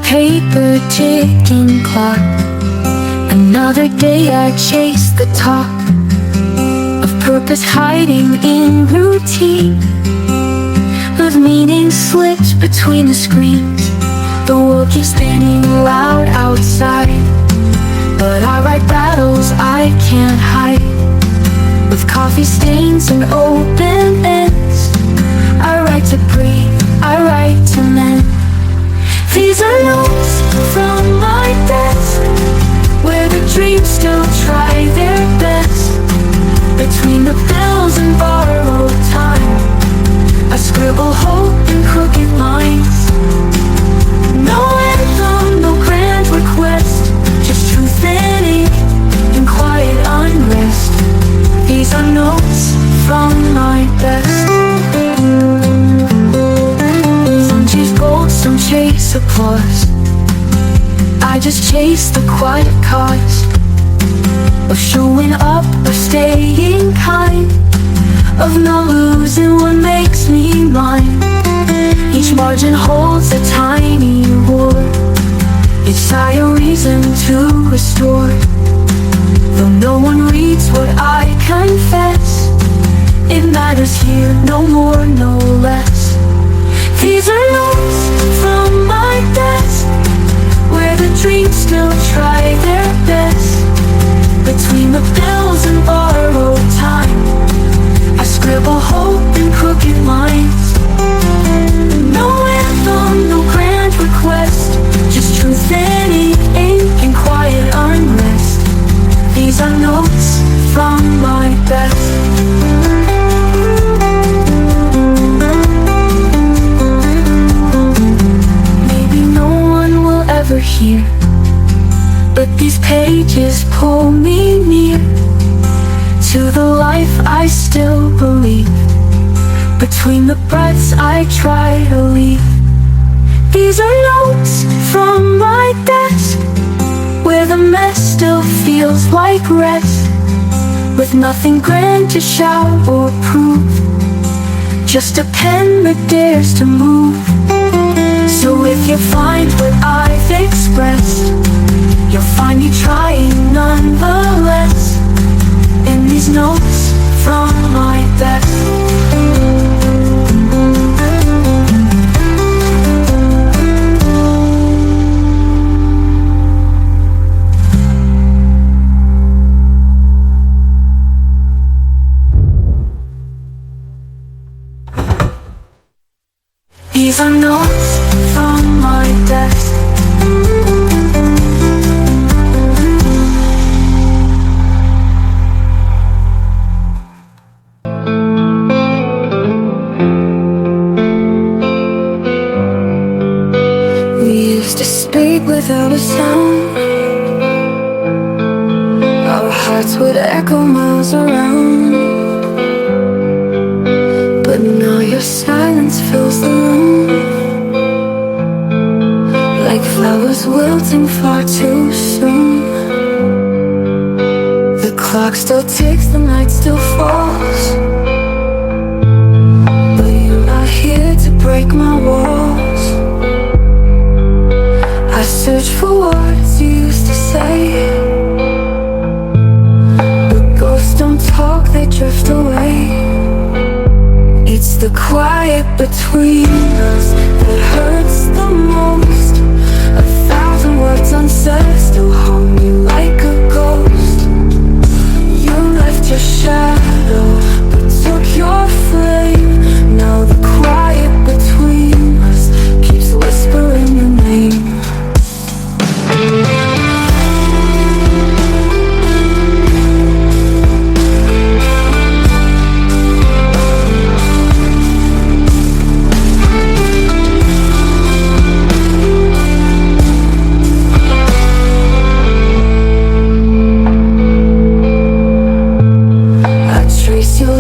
paper ticking clock. Another day I chase the top of purpose hiding in routine, with meaning slipped between the screens. The world keeps spinning loud outside, but I write battles I can't hide. With coffee stains and open ends, I write to breathe, I write to mend. These are notes from my desk, where the dreams still try their best. Between the bills and borrowed time, I scribble hope in crooked lines. No anthem, no grand request, just truth in ink and quiet unrest. These are notes from my best. Some chase gold, some chase applause. I just chase the quiet cause of showing up, of staying kind, of not losing what makes me mine. Each margin holds a tiny reward. It's a reason to restore. Though no one reads what I confess, it matters here, no more, no less. These are notes from my desk, where the dreams still try their best. Between the bills and borrowed time, I scribble hope in crooked lines. No anthem, no grand request, just truth in ink and quiet unrest. These are notes from my best. Maybe no one will ever hear, but these pages pull me near to the life I still believe. Between the breaths I try to leave. These are notes from my desk, where the mess still feels like rest. With nothing grand to shout or prove, just a pen that dares to move. So if you find what I've expressed, you'll find me trying nonetheless, in these notes from my desk. These are notes from my desk. We used to speak without a sound. Our hearts would echo miles around. But now your silence fills the room, like flowers wilting far too soon. The clock still ticks, the night still falls, but you're not here to break my walls. I search for words you used to say, but ghosts don't talk, they drift away. It's the quiet between us that hurts the most. 1,000 words unsaid still haunt me like a ghost. You left your shadow, but took your flame. Now the quiet between us keeps whispering your name. Trace your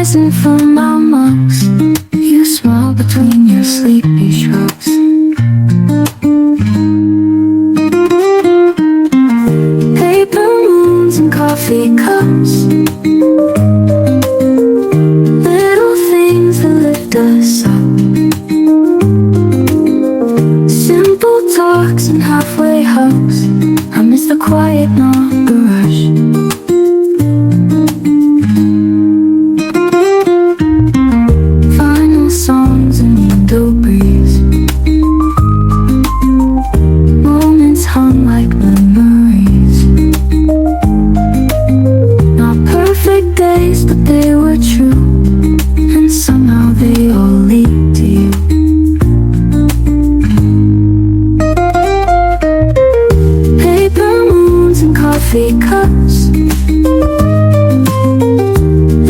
rising from our mugs. You smile between your sleepy shrugs. Paper moons and coffee cups, little things that lift us up. Simple talks and halfway hugs. I miss the quiet, not the rush. Final songs and window breeze, moments hung like memories. Not perfect days, but they were true, and somehow they all lead to you. Paper moons and coffee cups,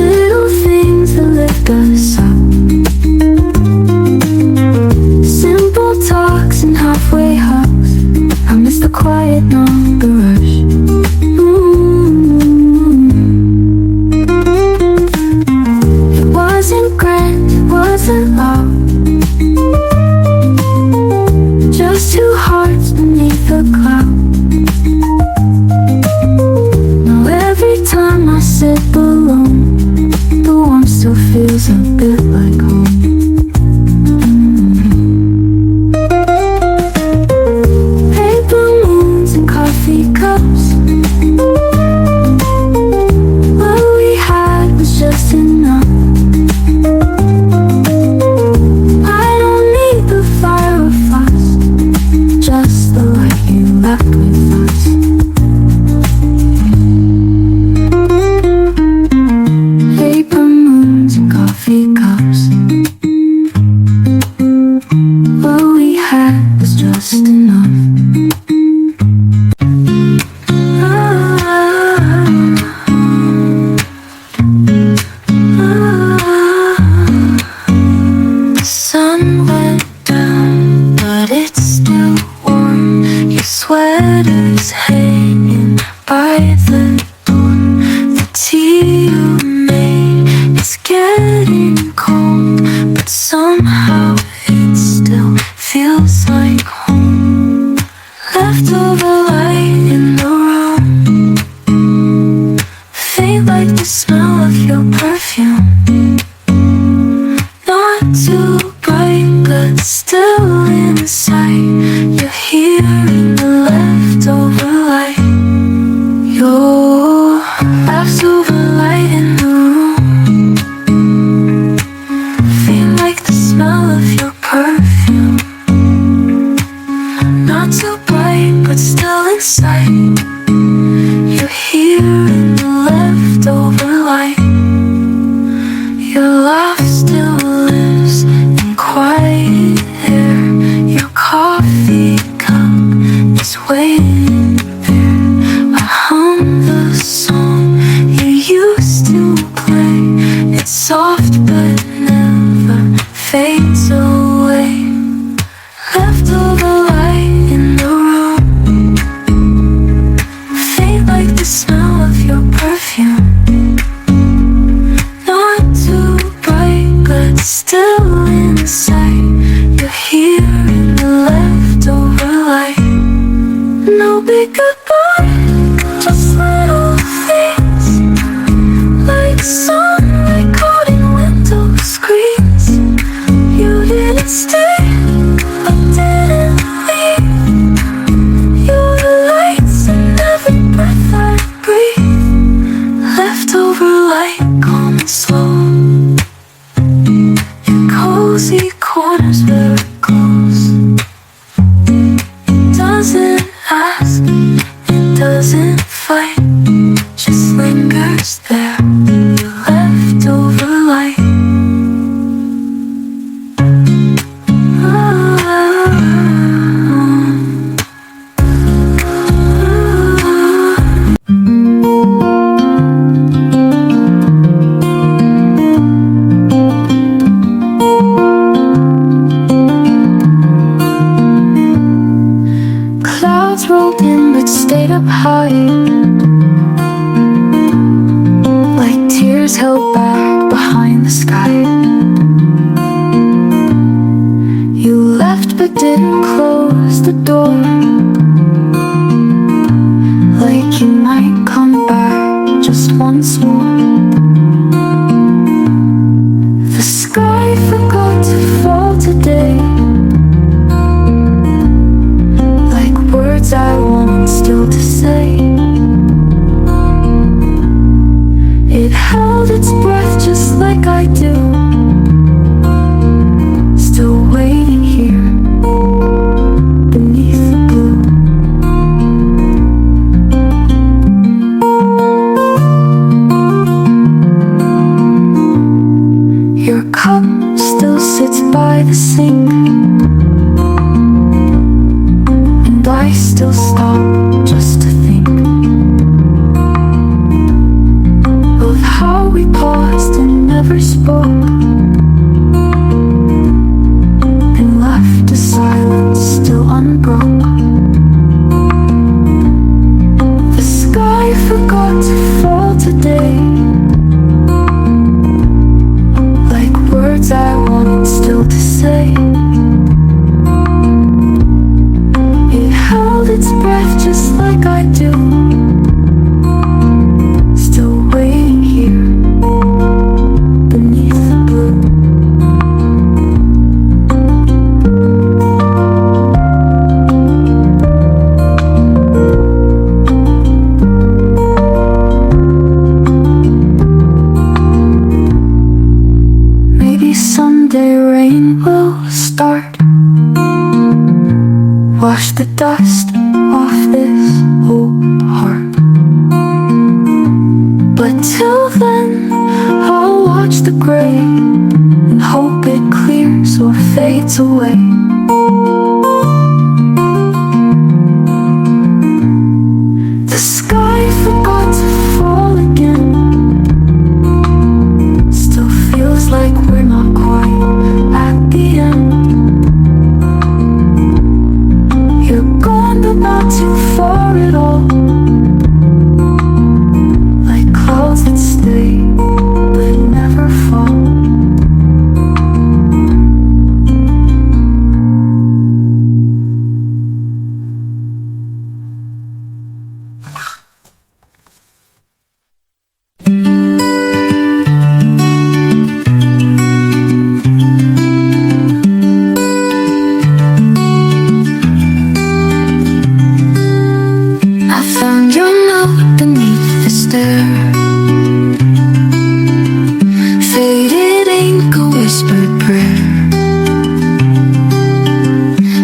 little things that lift us up. Simple talks and halfway hugs. I miss the quiet, not the rush. It wasn't grand, it wasn't loud, just two hearts beneath the cloud. Now every time I sit alone, the warmth still feels a bit like home. Paper moons and coffee cups, what we had was just enough. I don't need the fire or fuss, just the light you left with us. Paper moons and coffee cups, what we had was just enough. The sun went down, but it's still warm. Your sweater's hanging by the door. The tea you made is getting cold, but somehow it still feels like home. Leftover light in the room, faint like the smell of your perfume. Not too bright, but still inside. You're here in the leftover light. Your leftover light in the room, feel like the smell of your perfume. Not too bright, but still inside. You're here in the leftover light. Your laugh still lives in quiet air. Your coffee cup is waiting there. I hum the song you used to play. It's soft but never fades away. Leftover light in the room, faint like the smell of your perfume. Not too bright, but still inside. You're here in the leftover light. No big goodbye, just little things, like sunlight coating window screens. You didn't stay, I didn't leave. You're the lights in every breath I breathe. Leftover light, calm and slow. Your cozy corners where it goes. It doesn't ask, it doesn't fight, just lingers there. Your leftover light. Rolled in but stayed up high, like tears held back behind the sky. You left but didn't close the door, like you might come back just once more. The sky forgot to fall today, like words I want still to say. It held its breath just like I do, still waiting here beneath the blue. Your cup still sits by the sink, and I still stop just to think of how we paused and never spoke, and left a silence still unbroke. The sky forgot to fall today, like words I wanted still to say. It held its breath just like I do, still waiting here beneath the blue. Maybe someday rain will start, wash the dust off this old heart. But till then, I'll watch the gray and hope it clears or fades away. The sky forgot to fall again, still feels like we're not quite at the end. You're gone but not too far at all, like clouds that stay but never fall. I found your note beneath the stair, faded ink, a whispered prayer.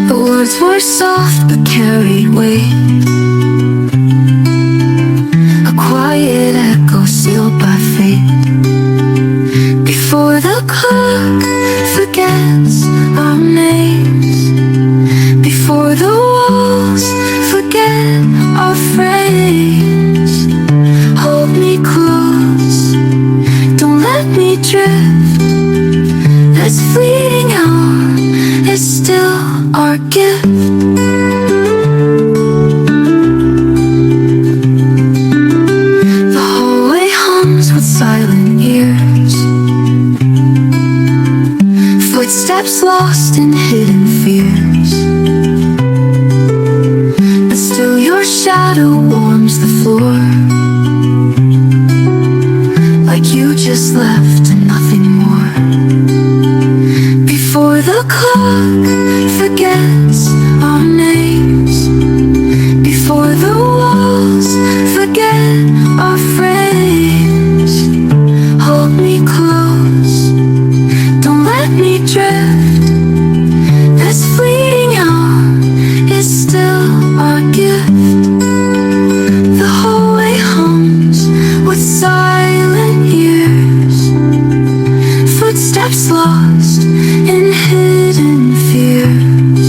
The words were soft but carried weight, a quiet echo sealed by fate. Before the clock forgets our names, before the walls forget our frames, hold me close, don't let me drift. This fleeting hour is still our gift. The hallway hums with silent ears, footsteps lost in hidden fears. But still your shadow warms the floor, like you just left and nothing more. Before the clock forgets our names, before the walls forget our frames, hold me close, don't let me drift. This fleeting hour is still our gift. The hallway hums with silent ears, footsteps lost in hidden fears.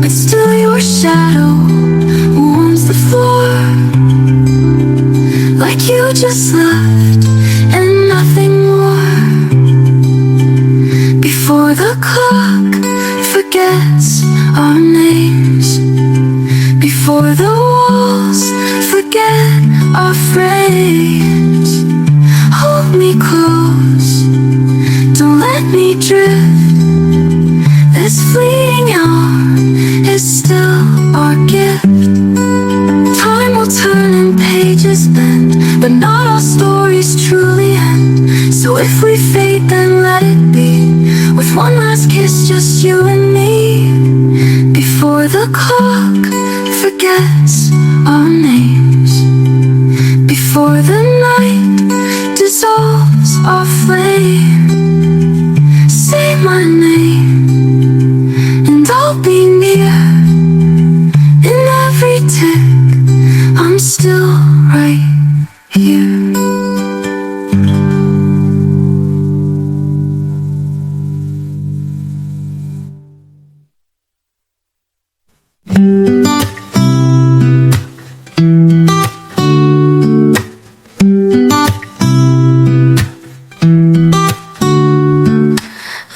But still your shadow warms the floor, like you just left and nothing more. Before the clock forgets our names, before the walls forget our frames, hold me close, the clock forgets our names, before the night dissolves our flame, say my name and I'll be near. In every tick I'm still right here.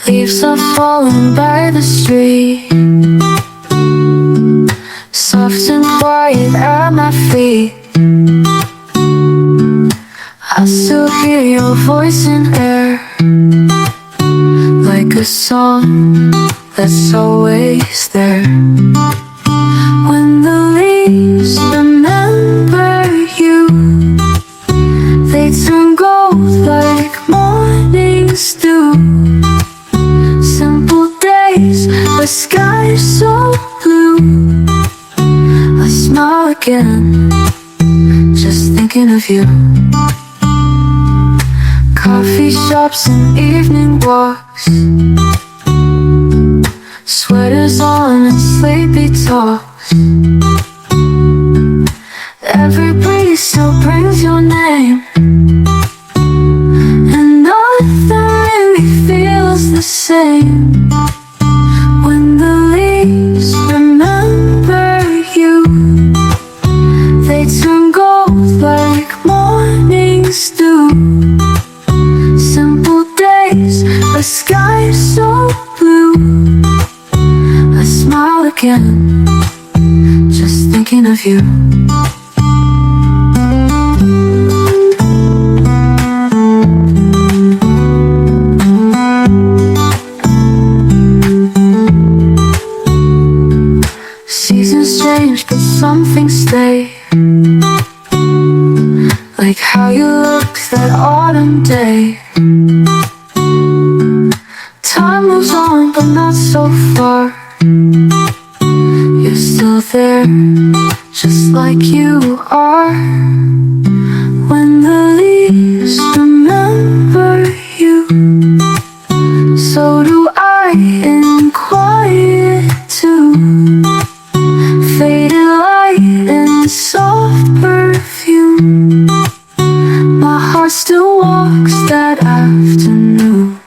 Leaves are falling by the street, soft and quiet at my feet. I still hear your voice in air, like a song that's always there. When the leaves remember you, they turn gold like mornings do. Simple days, the sky's so blue. I smile again, just thinking of you. Coffee shops and evening walks, sweaters on and sleepy talks. Every breeze still brings your name, and nothing really feels the same. When the leaves remember you, they turn gold like mornings do. Simple days, the sky's so blue. I smile again, just thinking of you. Seasons change, but some things stay, like how you looked that autumn day. Time moves on, but not so far. You're still there, just like you are. When the leaves remember you, so do I in quiet too. Faded light and soft perfume, my heart still walks that afternoon.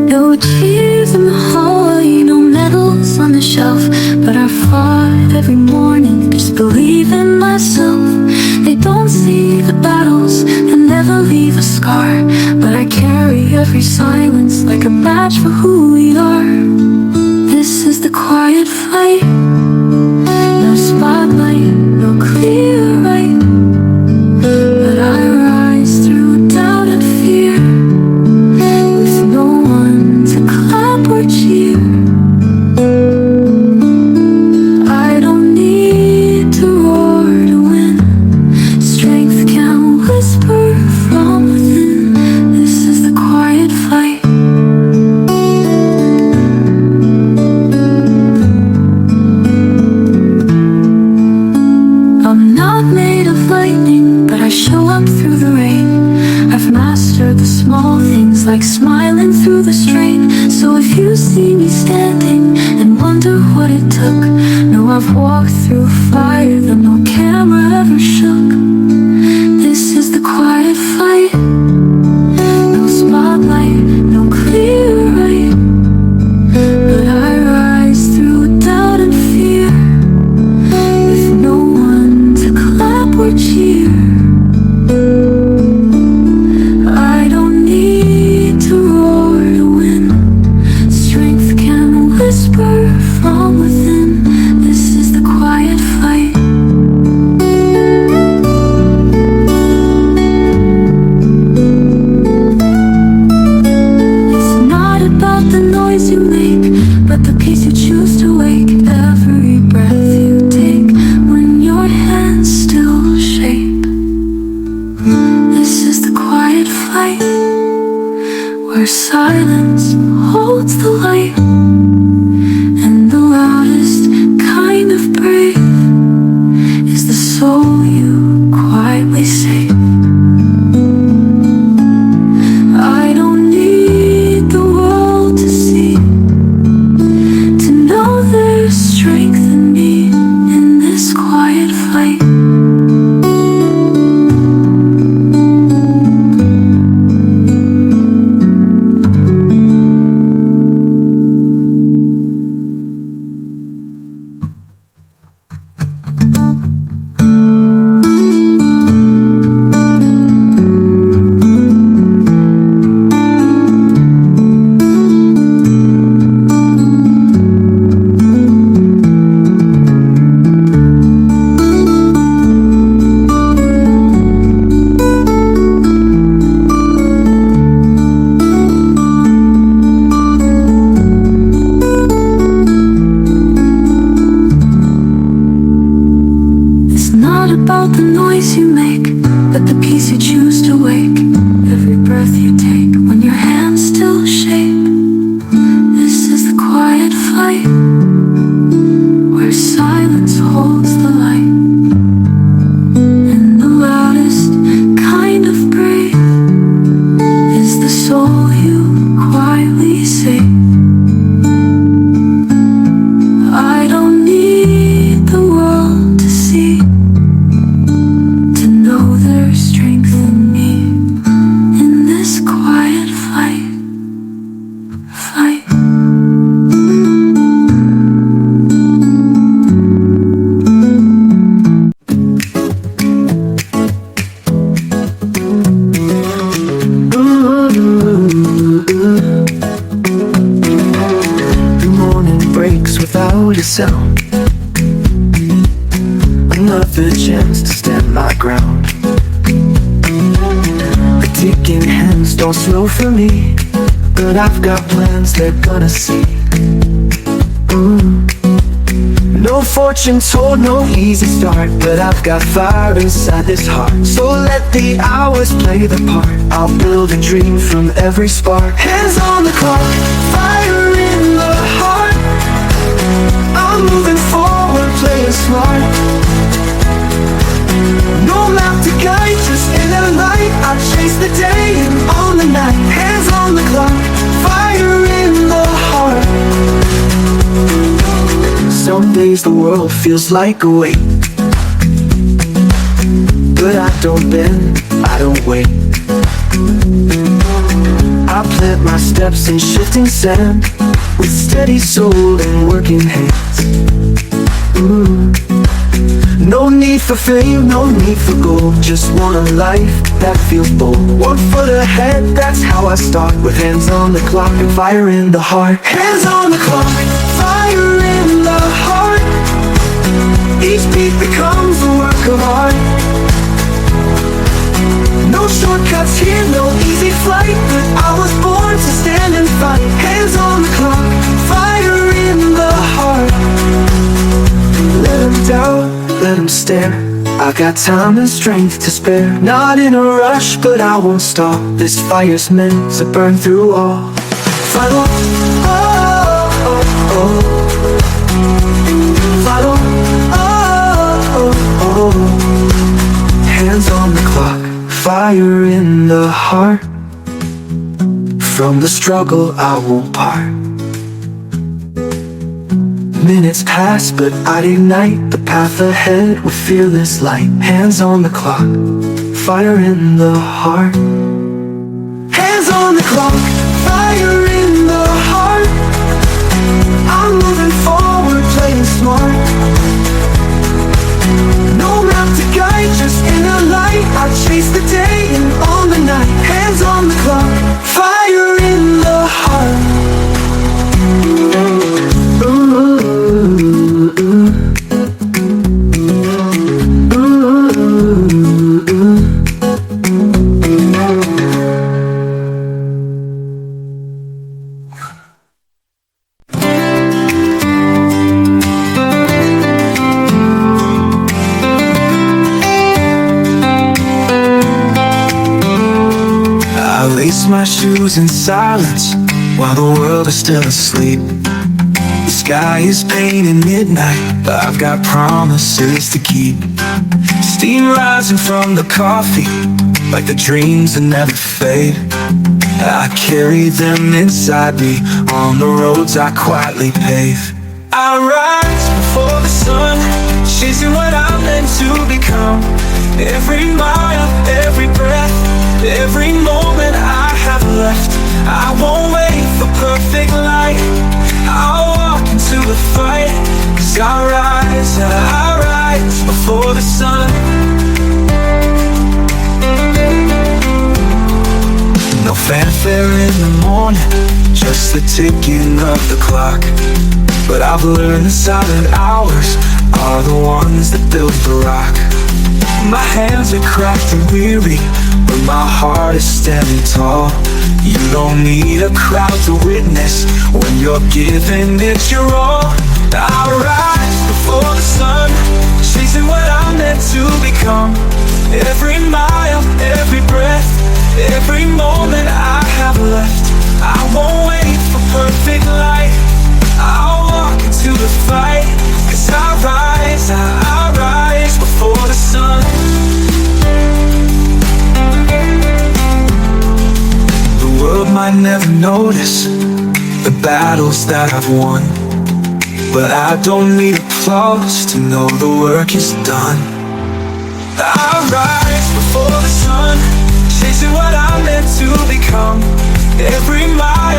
No tears in the hallway, no medals on the shelf, but I fought every morning, just believe in myself. They don't see the battles, they never leave a scar, but I carry every silence like a badge for who we are. This is the quiet fight, no spotlight, no clear right, but I rise through doubt and fear, with no one to clap or cheer. I don't need to roar to win, strength can whisper from within. This is the quiet fight. I'm not made of lightning, but I show up through the rain. I've mastered the small things, like smiling through the strain. So if you see me standing and wonder what it took, know I've walked through fire that no camera ever shook. This is the quiet fight, no spotlight, no clear right, but I rise through doubt and fear, with no one to clap or cheer. I don't need to roar to win, strength can whisper from within. This is the quiet fight. where silence holds the light, and the loudest kind of brave is the soul you quietly save. I don't need the world to see to know there's strength in me in this quiet fight. About the noise you make, but the peace you choose to wake. Every breath you take when your hands still shake. This is the quiet fight, where silence holds the light, and the loudest kind of brave is the soul you quietly save. I don't need the world to see strength in me in this quiet fight. The morning breaks without a sound. Another chance to stand my ground. The ticking hands don't slow for me, but I've got plans they're gonna see. No fortune told, no easy start, but I've got fire inside this heart. So let the hours play the part. I'll build a dream from every spark. Hands on the clock, fire in the heart. I'm moving forward, playing smart. No map to guide, just inner light. I chase the day and on the night. Hands on the clock, fire in the heart. Some days the world feels like a weight, but I don't bend, I don't wait. I plant my steps in shifting sand, with steady soul and working hands. No need for fame, no need for gold. Just want a life that feels bold. 1 foot ahead, that's how I start. With hands on the clock and fire in the heart. Hands on the clock, fire in the heart. Each beat becomes a work of art. No shortcuts here, no easy flight, but I was born to stand and fight. Hands on the clock, fire in the heart. Let them doubt, let them stare. I got time and strength to spare. Not in a rush, but I won't stop. This fire's meant to burn through all. Follow, oh, oh, oh. Follow, oh, oh, oh. Hands on the clock, fire in the heart. From the struggle I won't part. Minutes pass, but I'd ignite the path ahead with fearless light. Hands on the clock, fire in the heart. Hands on the clock, fire in the heart. I'm moving forward, playing smart. No map to guide, just inner light. I chase the day and on the night. Hands on the clock, fire in the heart. choosing silence while the world is still asleep. The sky is painted midnight, but I've got promises to keep. Steam rising from the coffee, like the dreams that never fade. I carry them inside me on the roads I quietly pave. I rise before the sun, chasing what I'm meant to become. Every mile, every breath, every moment I have left. I won't wait for perfect light, I'll walk into the fight. 'Cause I rise before the sun. No fanfare in the morning, just the ticking of the clock. But I've learned the silent hours are the ones that build the rock. My hands are cracked and weary, but my heart is standing tall. You don't need a crowd to witness when you're giving it your all. I rise before the sun, chasing what I'm meant to become. Every mile, every breath, every moment I have left. I won't wait for perfect light, I'll walk into the fight. 'Cause I rise before the sun. The world might never notice the battles that I've won, but I don't need applause to know the work is done. I rise before the sun, chasing what I'm meant to become. Every mile